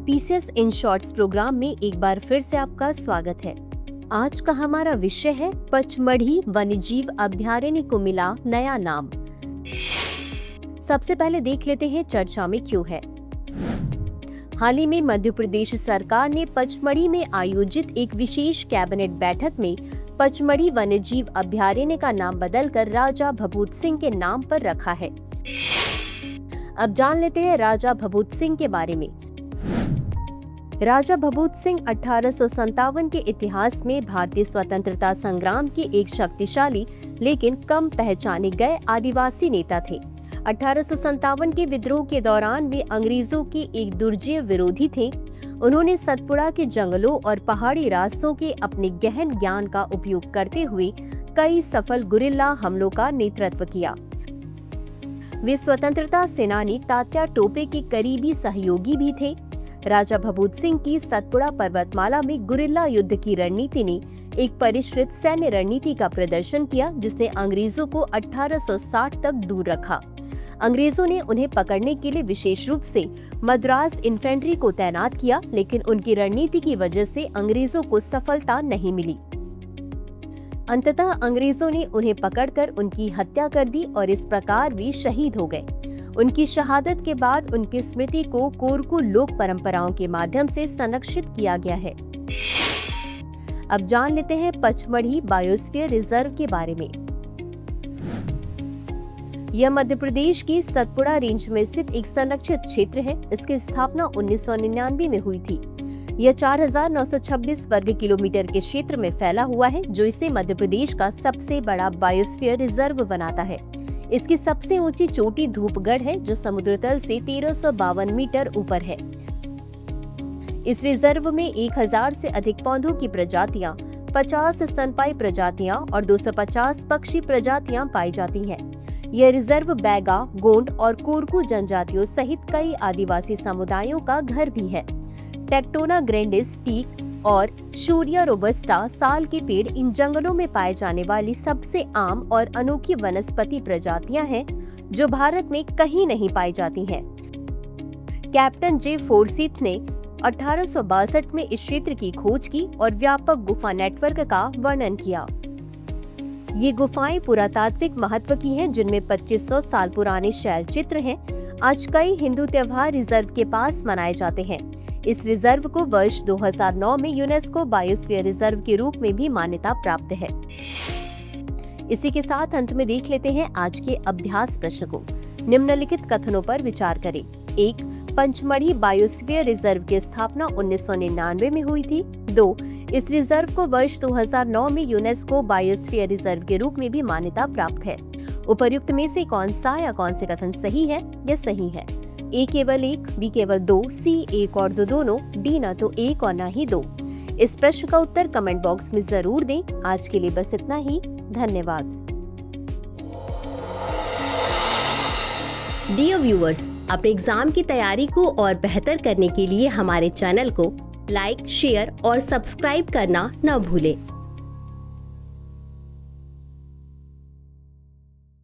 PCS in shorts programme में एक बार फिर से आपका स्वागत है। आज का हमारा विषय है पचमढ़ी वन्यजीव अभयारण्य को मिला नया नाम। सबसे पहले देख लेते हैं चर्चा में क्यों है। हाल ही में मध्य प्रदेश सरकार ने पचमढ़ी में आयोजित एक विशेष कैबिनेट बैठक में पचमढ़ी वन्यजीव अभयारण्य का नाम बदलकर राजा भभूत सिंह के नाम पर रखा है। अब जान लेते हैं राजा भभूत सिंह के बारे में। राजा भभूत सिंह 1857 के इतिहास में भारतीय स्वतंत्रता संग्राम के एक शक्तिशाली लेकिन कम पहचाने गए आदिवासी नेता थे। 1857 के विद्रोह के दौरान वे अंग्रेजों के एक दुर्जय विरोधी थे। उन्होंने सतपुड़ा के जंगलों और पहाड़ी रास्तों के अपने गहन ज्ञान का उपयोग करते हुए कई सफल गुरिल्ला हमलों का नेतृत्व किया। वे स्वतंत्रता सेनानी तात्या टोपे के करीबी सहयोगी भी थे। राजा भभूत सिंह की सतपुड़ा पर्वतमाला में गुरिल्ला युद्ध की रणनीति ने एक परिष्कृत सैन्य रणनीति का प्रदर्शन किया, जिसने अंग्रेजों को 1860 तक दूर रखा। अंग्रेजों ने उन्हें पकड़ने के लिए विशेष रूप से मद्रास इन्फेंट्री को तैनात किया, लेकिन उनकी रणनीति की वजह से अंग्रेजों को सफलता नहीं मिली। अंततः अंग्रेजों ने उन्हें पकड़कर उनकी हत्या कर दी और इस प्रकार वे शहीद हो गए। उनकी शहादत के बाद उनकी स्मृति को कोरकू लोक परंपराओं के माध्यम से संरक्षित किया गया है। अब जान लेते हैं पचमढ़ी बायोस्फीयर रिजर्व के बारे में। यह मध्य प्रदेश की सतपुड़ा रेंज में स्थित एक संरक्षित क्षेत्र है। इसकी स्थापना 1999 में हुई थी। यह 4926 वर्ग किलोमीटर के क्षेत्र में फैला हुआ है, जो इसे मध्य प्रदेश का सबसे बड़ा बायोस्फीयर रिजर्व बनाता है। इसकी सबसे ऊंची चोटी धूपगढ़ है, जो समुद्र तल से 1352 मीटर ऊपर है। इस रिजर्व में 1000 से अधिक पौधों की प्रजातियां, 50 स्तनपायी प्रजातियां और 250 पक्षी प्रजातियां पाई जाती हैं। यह रिजर्व बैगा, गोंड और कोरकू जनजातियों सहित कई आदिवासी समुदायों का घर भी है। टेक्टोना ग्रैंडिस, टीक और शूरिया रोबस्टा साल के पेड़ इन जंगलों में पाए जाने वाली सबसे आम और अनोखी वनस्पति प्रजातियां हैं, जो भारत में कहीं नहीं पाई जाती हैं। कैप्टन जे फोर्सिथ ने 1862 में इस क्षेत्र की खोज की और व्यापक गुफा नेटवर्क का वर्णन किया। ये गुफाएं पुरातात्विक महत्व की हैं, जिनमें 2500 साल पुराने शैल चित्र हैं। आज कई हिंदू त्योहार रिजर्व के पास मनाए जाते हैं। इस रिजर्व को वर्ष 2009 में यूनेस्को बायोस्फीयर रिजर्व के रूप में भी मान्यता प्राप्त है। इसी के साथ अंत में देख लेते हैं आज के अभ्यास प्रश्न को। निम्नलिखित कथनों पर विचार करें। 1. पचमढ़ी बायोस्फीयर रिजर्व की स्थापना 1999 में हुई थी। 2. इस रिजर्व को वर्ष 2009 में यूनेस्को बायोस्फीयर रिजर्व के रूप में भी मान्यता प्राप्त है। उपर्युक्त में से कौन सा या कौन से कथन सही है या सही है? ए केवल 1, बी केवल 2, सी 1 और 2 दोनों, डी ना तो 1 और ना ही 2। इस प्रश्न का उत्तर कमेंट बॉक्स में जरूर दें। आज के लिए बस इतना ही। धन्यवाद। डियर व्यूअर्स, अपने एग्जाम की तैयारी को और बेहतर करने के लिए हमारे चैनल को लाइक, शेयर और सब्सक्राइब करना न भूलें।